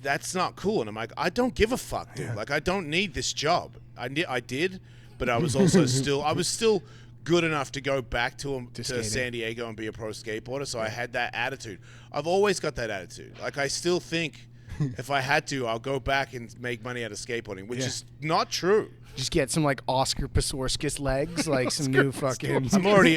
that's not cool, and I'm like, I don't give a fuck, dude. Like I don't need this job. I did, but I was also still good enough to go back to skating. San Diego and be a pro skateboarder. So I had that attitude. I've always got that attitude. Like I still think if I had to, I'll go back and make money out of skateboarding, which is not true. Just get some like Oscar Pistorius legs, like some new fucking.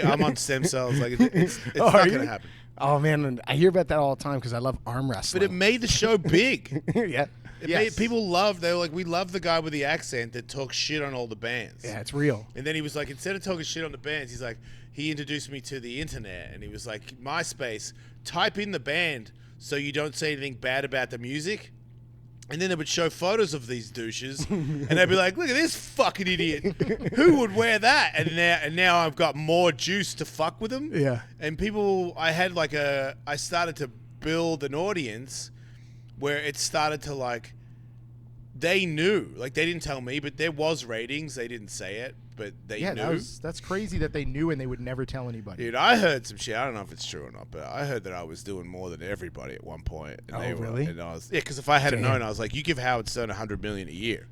I'm on stem cells. Like it's Oh, not are gonna you? happen. Oh man, and I hear about that all the time because I love arm But wrestling. it made the show big. Yeah, It Yes. made people love. They were like, we love the guy with the accent that talks shit on all the bands. yeah, it's real. And then he was like, instead of talking shit on the bands, he's like, he introduced me to the internet, and he was like, MySpace, type in the band so you don't say anything bad about the music. And then they would show photos of these douches, and they'd be like, look at this fucking idiot. Who would wear that? And now I've got more juice to fuck with them. Yeah. And people, I started to build an audience where it started to like, they knew, like they didn't tell me, but there was ratings. They didn't say it, but they Yeah, knew. that's crazy that they knew and they would never tell anybody. Dude, I heard some shit. I don't know if it's true or not, but I heard that I was doing more than everybody at one point. And Oh, really? And I was, yeah, because if I had Damn. known, I was like, you give Howard Stern $100 million a year,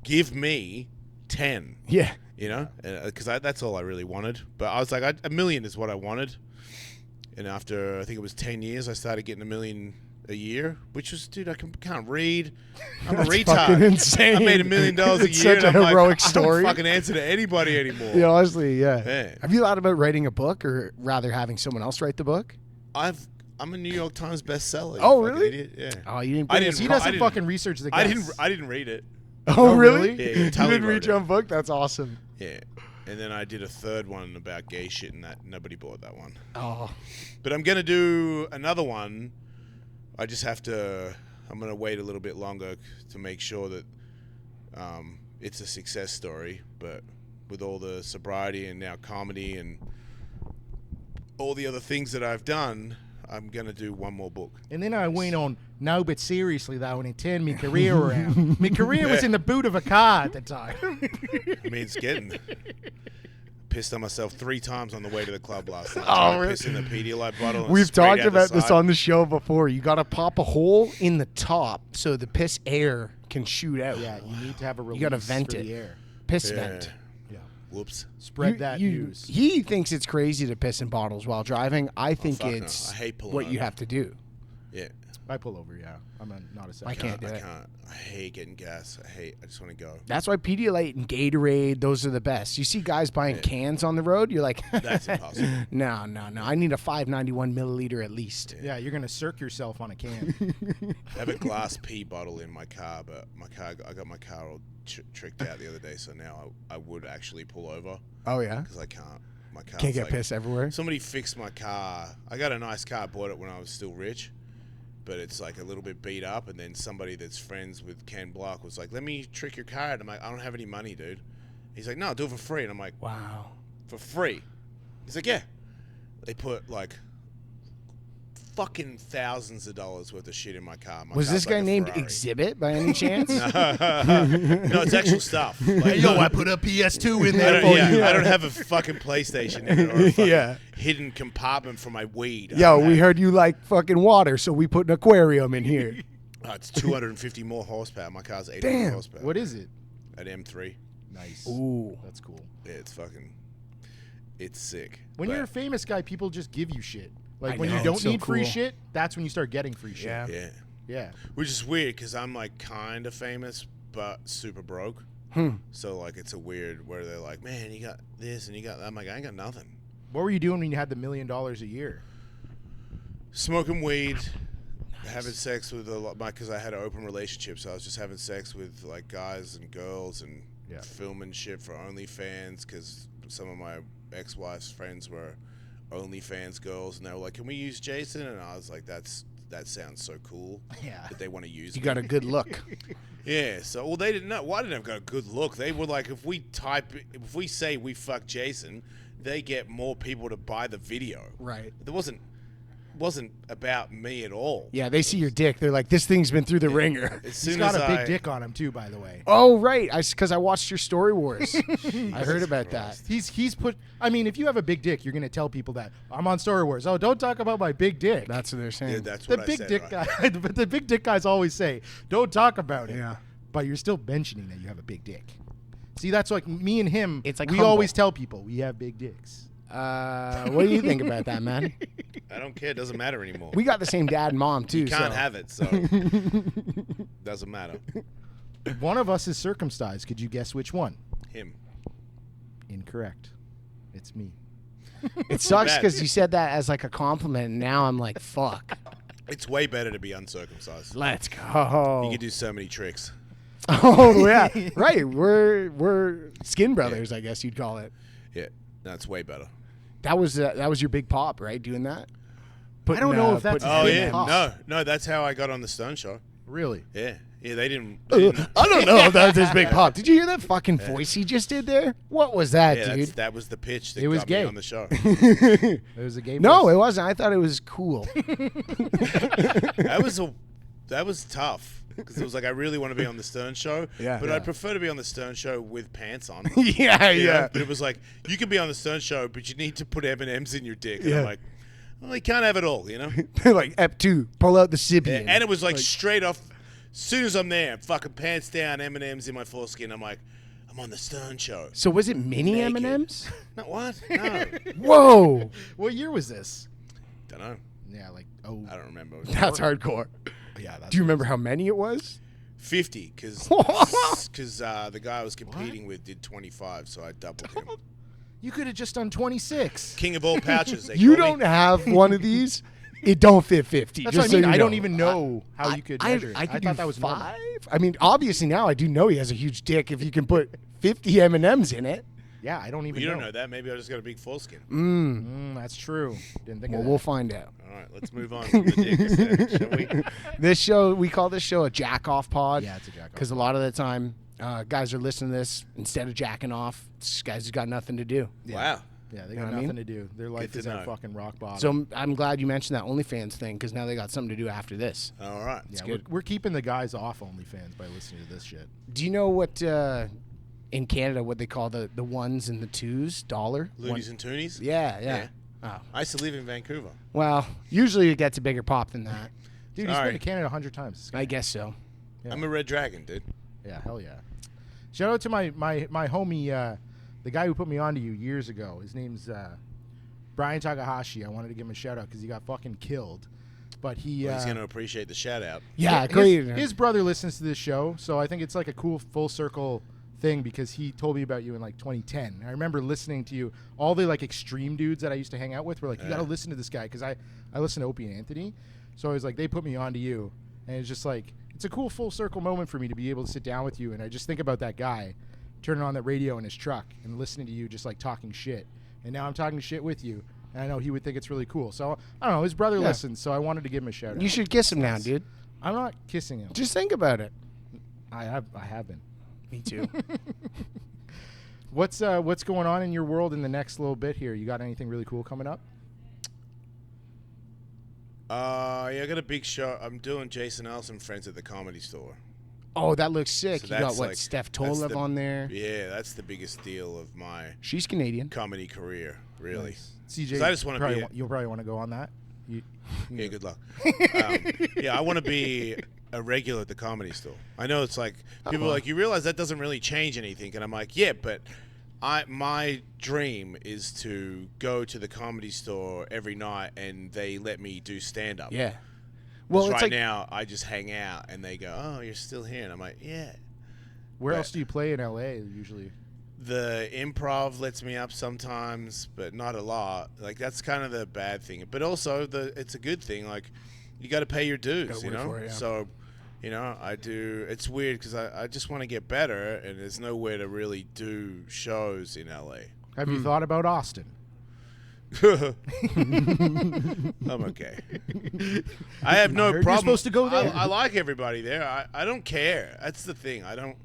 give me 10. Yeah, You know, because that's all I really wanted. But I was like, $1 million is what I wanted. And after I think it was 10 years, I started getting $1 million a year, which was, dude, I can't read. I'm a That's retard. fucking insane. I made $1 million a year. It's such and a I'm like, heroic I story. don't fucking answer to anybody anymore. yeah, honestly, yeah. Yeah. Have you thought about writing a book, or rather having someone else write the book? I'm a New York Times bestseller. you Oh, fucking really? Idiot. Yeah. Oh, you didn't. I bring didn't us- He I doesn't didn't- fucking research the guests. I didn't read it. Oh, really? Yeah, You Tully didn't wrote read it. your own book? That's awesome. Yeah. And then I did a third one about gay shit, and that nobody bought that one. Oh. But I'm gonna do another one. I just have to. I'm gonna wait a little bit longer to make sure that it's a success story. But with all the sobriety and now comedy and all the other things that I've done, I'm gonna do one more book. And then I went on, no, but seriously though, and it turned my career around. My career was in the boot of a car at the time. I mean, it's getting. Pissed on myself 3 times on the way to the club last night. Oh, Pissed in the Pedialyte bottle. And We've sprayed talked out the about this side. on the show before. You got to pop a hole in the top so the piss air can shoot out. Yeah, you need to have a release gotta vent for it. the air. Piss Yeah. vent. Yeah. Whoops. Spread that news. He thinks it's crazy to piss in bottles while driving. I think fuck no. it's I hate pulling what you over. have to do. Yeah. I pull over, yeah. I'm not a second. I can't do I it. can't. I hate getting gas. I just want to go. That's why Pedialyte and Gatorade, those are the best. You see guys buying cans on the road, you're like, That's impossible. no. I need a 591 milliliter at least. Yeah, you're going to circ yourself on a can. I have a glass pee bottle in my car, but I got my car all tricked out the other day, so now I would actually pull over Oh, yeah? because I can't. My car Can't get piss everywhere? Somebody fixed my car. I got a nice car. I bought it when I was still rich, but it's like a little bit beat up. And then somebody that's friends with Ken Block was like, "Let me trick your car." And I'm like, "I don't have any money, dude." He's like, "No, do it for free." And I'm like, Wow. "For free?" He's like, "Yeah." They put like fucking thousands of dollars worth of shit in my car. My Was car's this guy like a named Ferrari. Exhibit by any chance? No, it's actual stuff. Like, put a PS2 in I there don't, for yeah, you. I don't have a fucking PlayStation in it or a fucking Yeah. hidden compartment for my weed. I Yo, don't we have- heard you like fucking water, so we put an aquarium in here. It's 250 more horsepower. My car's 800 Damn. horsepower. What is it? At M3. Nice. Ooh. That's cool. Yeah, it's sick. When But, you're a famous guy, people just give you shit. Like I when know, you don't it's so need free cool. shit, that's when you start getting free shit. Yeah. yeah, Yeah. which is weird because I'm like kind of famous but super broke. So like it's a weird where they're like, "Man, you got this and you got that." I'm like, "I ain't got nothing." What were you doing when you had the $1 million a year? Smoking weed, having sex with a lot, because I had an open relationship, so I was just having sex with like guys and girls and Yeah. filming shit for OnlyFans because some of my ex-wife's friends were OnlyFans girls, and they were like, "Can we use Jason?" And I was like, that sounds so cool Yeah. that they want to use You me." got a good look. Yeah, so well they didn't know. Why didn't I have got a good look? They were like, if we say we fuck Jason, they get more people to buy the video. Right. It wasn't about me at all. Yeah, they see your dick. They're like, this thing's been through the ringer. As He's soon got as a big I- dick on him too, by the way. Oh, right. Because I watched your Story Wars. I heard about that. He's put. I mean, if you have a big dick, you're gonna tell people that I'm on Star Wars. Oh, don't talk about my big dick. That's what they're saying. Yeah, that's the what I big said, dick right? guy. But the big dick guys always say, "Don't talk about it." Yeah. But you're still mentioning that you have a big dick. See, that's like me and him. It's like we humble. always tell people we have big dicks. What do you think about that, man? I don't care. It doesn't matter anymore. We got the same dad and mom, too. You can't so. have it, so doesn't matter. One of us is circumcised. Could you guess which one? Him. Incorrect. It's me. It sucks Bad. because you said that as like a compliment, and now I'm like, fuck. It's way better to be uncircumcised. Let's go. You can do so many tricks. Oh, yeah. Right. We're skin brothers, I guess you'd call it. Yeah, that's way better. That was your big pop, right? Doing that? I don't know if that's putting Oh Big yeah, pop. no, that's how I got on the Stone Show. Really? Yeah, they didn't. I don't know if that's his big pop. Did you hear that fucking voice he just did there? What was that, Yeah, dude? that was the pitch that It was got gay. me on the show. It was a gay. No, voice. it wasn't. I thought it was cool. That was tough because it was like I really want to be on the Stern Show, Yeah. but Yeah. I'd prefer to be on the Stern Show with pants on. yeah, You know? yeah. But it was like you can be on the Stern Show, but you need to put M&Ms in your dick. And Yeah. I'm like, well, you can't have it all, you know. They're like, Ep2, pull out the Yeah, Sibian. and it was like straight off. As soon as I'm there, fucking pants down, M&Ms in my foreskin. I'm like, I'm on the Stern Show. So was it mini Naked. M&Ms? No, what? No, Whoa. What year was this? don't know. Yeah, like I don't remember. That's hardcore. yeah. That's Do you remember how many it was? 50 because the guy I was competing with did 25, so I doubled him. You could have just done 26. King of all pouches. They You call don't me. have one of these? it don't fit 50. That's just what I mean. so you I don't know. even know how you could measure it. I thought do that was normal. 5. I mean, obviously now I do know he has a huge dick if you can put 50 M&Ms in it. Yeah, I don't even You know. don't know that. Maybe I just got a big foreskin. That's true. Didn't think Well, of that. we'll find out. All right, let's move on from the dick instead, shall we? This show, we call this show a jack-off pod. Yeah, it's a jack-off Because a lot of the time, guys are listening to this, instead of jacking off, this guys have got nothing to do. Wow. Yeah, they know got what I nothing mean? to do. Their life Good is to at know. fucking rock bottom. So I'm glad you mentioned that OnlyFans thing, because now they got something to do after this. All right. yeah, good. we're keeping the guys off OnlyFans by listening to this shit. Do you know what, in Canada, what they call the ones and the twos? $1? Loonies and Toonies? Yeah. Yeah. Oh. I used to live in Vancouver. Well, usually it gets a bigger pop than that. Dude, he's Sorry. been to Canada 100 times. This guy. I guess so. Yeah. I'm a red dragon, dude. Yeah, hell yeah. Shout out to my homie, the guy who put me onto you years ago. His name's Brian Takahashi. I wanted to give him a shout out because he got fucking killed. But he Well, he's going to appreciate the shout out. Yeah, his- great. His brother listens to this show, so I think it's like a cool full circle thing because he told me about you in like 2010. I remember listening to you. All the like extreme dudes that I used to hang out with were like, you got to listen to this guy because I listen to Opie and Anthony. So I was like, they put me on to you, and it's just like it's a cool full circle moment for me to be able to sit down with you, and I just think about that guy turning on the radio in his truck and listening to you just like talking shit. And now I'm talking shit with you, and I know he would think it's really cool. So I don't know. His brother listens, so I wanted to give him a shout out. You should kiss him now, dude. I'm not kissing him. Just think about it. I have been. Me too. What's going on in your world in the next little bit here? You got anything really cool coming up? Yeah, I got a big show. I'm doing Jason Ellis and Friends at the Comedy Store. Oh, that looks sick. So You got that's what, like- Steph that's Tolev the- on there. Yeah, that's the biggest deal of my She's Canadian. comedy career, really. CJ, 'Cause I just wanna be you'll probably want to go on that. Yeah, good luck. Yeah, I want to be a regular at the Comedy Store. I know it's like people are like, you realize that doesn't really change anything, and I'm like, yeah, but my dream is to go to the Comedy Store every night and they let me do stand up. Yeah. Well, it's right like now I just hang out and they go, oh, you're still here, and I'm like, yeah. Where But- else do you play in LA usually? The Improv lets me up sometimes, but not a lot. Like that's kind of the bad thing. But also it's a good thing. Like you got to pay your dues, Gotta you work know. for it, yeah. So, you know, I do. It's weird because I just want to get better, and there's nowhere to really do shows in LA. Have you thought about Austin? I'm okay. I have no heard you're problem. supposed to go there. I like everybody there. I don't care. That's the thing. I don't.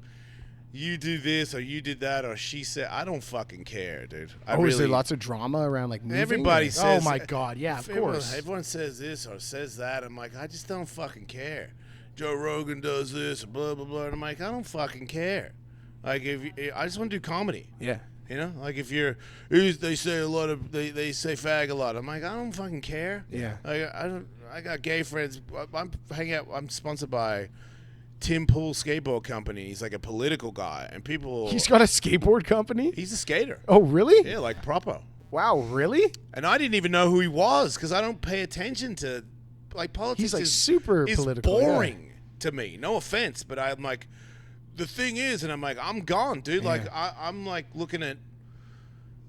You do this or you did that or she said. I don't fucking care, dude. is there lots of drama around like moving? Everybody or- says. Oh my God! Yeah, of course. Everyone says this or says that. I'm like, I just don't fucking care. Joe Rogan does this, blah blah blah. And I'm like, I don't fucking care. Like I just want to do comedy. Yeah. You know, like if they say a lot of they say fag a lot. I'm like, I don't fucking care. Yeah. I got gay friends. I'm hanging out. I'm sponsored by Tim Pool Skateboard Company. He's like a political guy, and people. He's got a skateboard company? He's a skater. Oh, really? Yeah, like proper. Wow, really? And I didn't even know who he was because I don't pay attention to like politics. He's like is, super is political. yeah. boring to me. No offense, but I'm like, the thing is, and I'm like, I'm gone, dude. Like I'm like looking at,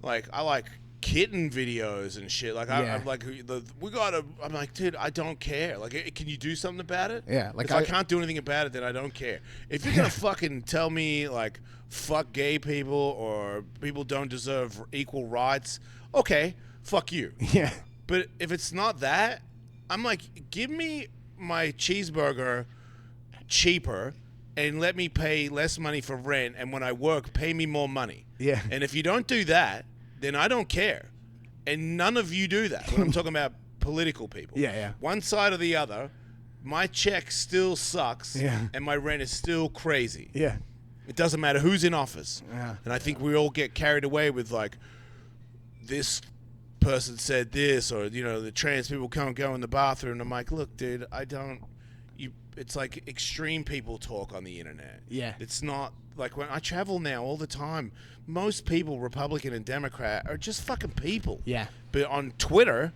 like I like kitten videos and shit. Like Yeah. I'm like, I'm like, dude, I don't care. Like, can you do something about it? Yeah, like if I I- can't do anything about it, then I don't care. If you're gonna fucking tell me like fuck gay people or people don't deserve equal rights, okay, fuck you. Yeah. But if it's not that, I'm like, give me my cheeseburger cheaper and let me pay less money for rent, and when I work, pay me more money. Yeah. And if you don't do that, then I don't care. And none of you do that when I'm talking about political people. Yeah, yeah. One side or the other, my check still sucks, Yeah. and my rent is still crazy. Yeah. It doesn't matter who's in office. Yeah. And I think we all get carried away with like, this person said this, or you know, the trans people can't go in the bathroom. And I'm like, look, dude, I don't. It's like extreme people talk on the internet. Yeah. It's not like when I travel now all the time. Most people, Republican and Democrat, are just fucking people. Yeah. But on Twitter,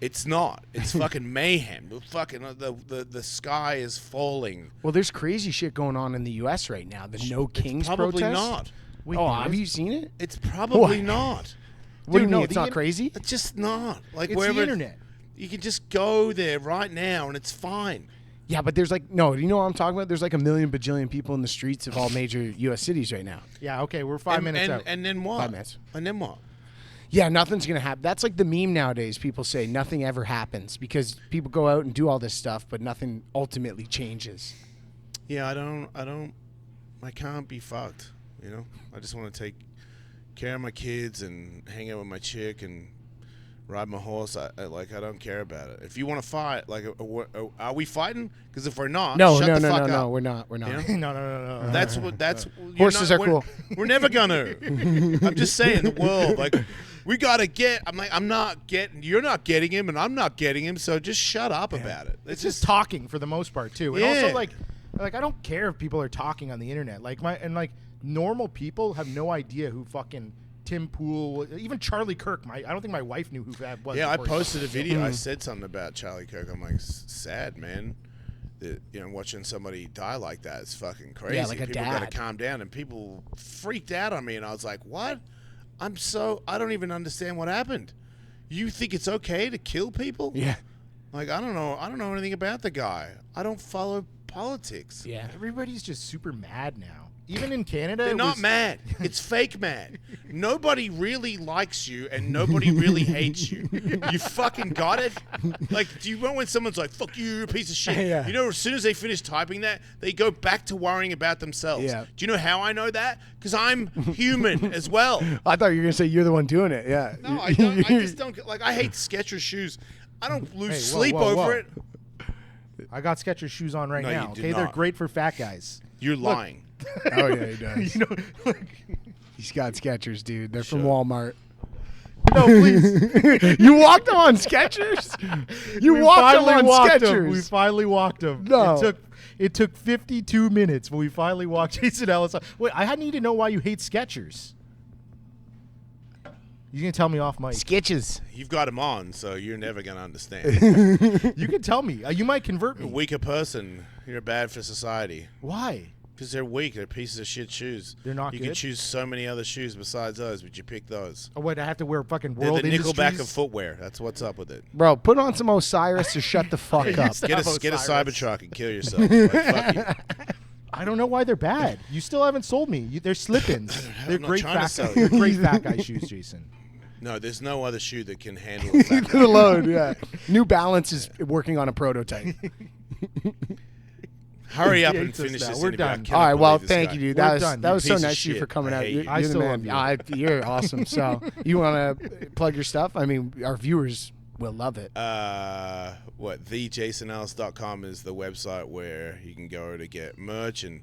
it's not. It's fucking mayhem. The sky is falling. Well, there's crazy shit going on in the U.S. right now. The No Kings Probably protest. not. Wait, Oh, there have is? you seen it? It's probably What? not. What do you no, mean? It's the not in- crazy? It's just not. Like It's wherever the internet. You can just go there right now, and it's fine. Yeah, but there's like no. You know what I'm talking about? There's like a million bajillion people in the streets of all major U.S. cities right now. Yeah, okay, we're 5 minutes out. And then what? 5 minutes. And then what? Yeah, nothing's gonna happen. That's like the meme nowadays. People say nothing ever happens because people go out and do all this stuff, but nothing ultimately changes. Yeah, I can't be fucked. You know, I just want to take care of my kids and hang out with my chick and ride my horse. I don't care about it. If you want to fight, like, are we fighting? Because if we're not, No, shut the fuck up. we're not. We're not. You know? No. That's what. That's Horses are cool. We're never gonna. I'm just saying, the world, like, we gotta get. I'm like, I'm not getting. You're not getting him, and I'm not getting him. So just shut up about it. It's just talking for the most part too, and Yeah. also like I don't care if people are talking on the internet. Like normal people have no idea who fucking Tim Pool, even Charlie Kirk. I don't think my wife knew who that was. Yeah, I before he posted a died. video. I said something about Charlie Kirk. I'm like, sad, man. That, watching somebody die like that is fucking crazy. Yeah, like a people dad. gotta calm down, and people freaked out on me, and I was like, what? I don't even understand what happened. You think it's okay to kill people? Yeah. Like, I don't know anything about the guy. I don't follow politics. Yeah. Everybody's just super mad now. Even in Canada, They're it not was- mad. It's fake mad. Nobody really likes you, and nobody really hates you. You fucking got it? Like, do you know when someone's like, fuck you, you're a piece of shit? Yeah. You know, as soon as they finish typing that, they go back to worrying about themselves. Yeah. Do you know how I know that? Because I'm human as well. I thought you were gonna say you're the one doing it. Yeah. No, I don't. I just don't. Like, I hate Skechers shoes. I don't lose Hey, whoa, sleep whoa, over whoa. it. I got Skechers shoes on right No, now. you did Okay, they're not. great for fat guys. You're lying. Oh yeah, he does. You know, He's got Skechers, dude. They're from Sure. Walmart. no, please. You walked them on Skechers? You We walked them finally on walked 'em. Skechers. We finally walked them. No. It took 52 minutes, but we finally walked Jason Ellis. Wait, I need to know why you hate Skechers. You can tell me off mic. Sketches. You've got them on, so you're never going to understand. You can tell me. You might convert A me. weaker person, you're bad for society. Why? Because they're weak. They're pieces of shit shoes. They're not You good? can choose so many other shoes besides those, but you pick those. Oh, wait, I have to wear fucking They're World the Nickelback Industries? of footwear. That's what's up with it. Bro, put on some Osiris to shut the fuck You up. said- Get a Osiris. Cybertruck and kill yourself. Like, fuck you. I don't know why they're bad. You still haven't sold me. They're slip-ins. They're not great trying to fat. sell They're you. great fat guy shoes, Jason. No, there's no other shoe that can handle a fat The guy. load, yeah. New Balance is working on a prototype. Hurry up He and hates us finish now. this We're interview. I done. cannot All right, well, believe this thank guy. you, dude. We're That was done, that you was so piece of nice of you shit. for coming I out. hate You're, you. I you're the still man. love you. You're awesome. So you want to plug your stuff? I mean, our viewers will love it. TheJasonEllis.com is the website where you can go to get merch and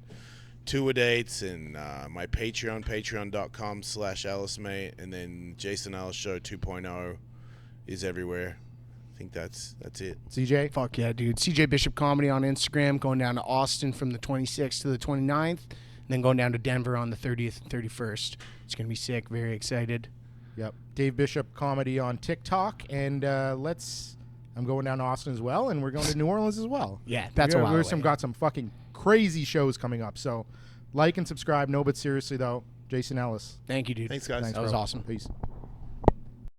tour dates, and my Patreon, patreon.com/EllisMate, and then Jason Ellis Show 2.0 is everywhere. I think that's it. CJ? Fuck yeah, dude. CJ Bishop Comedy on Instagram, going down to Austin from the 26th to the 29th, and then going down to Denver on the 30th and 31st. It's going to be sick. Very excited. Yep. Dave Bishop Comedy on TikTok. And I'm going down to Austin as well, and we're going to New Orleans as well. Yeah, that's a while We've away. got some fucking crazy shows coming up. So like and subscribe. No, but seriously, though, Jason Ellis. Thank you, dude. Thanks, guys. That was bro. awesome. Peace.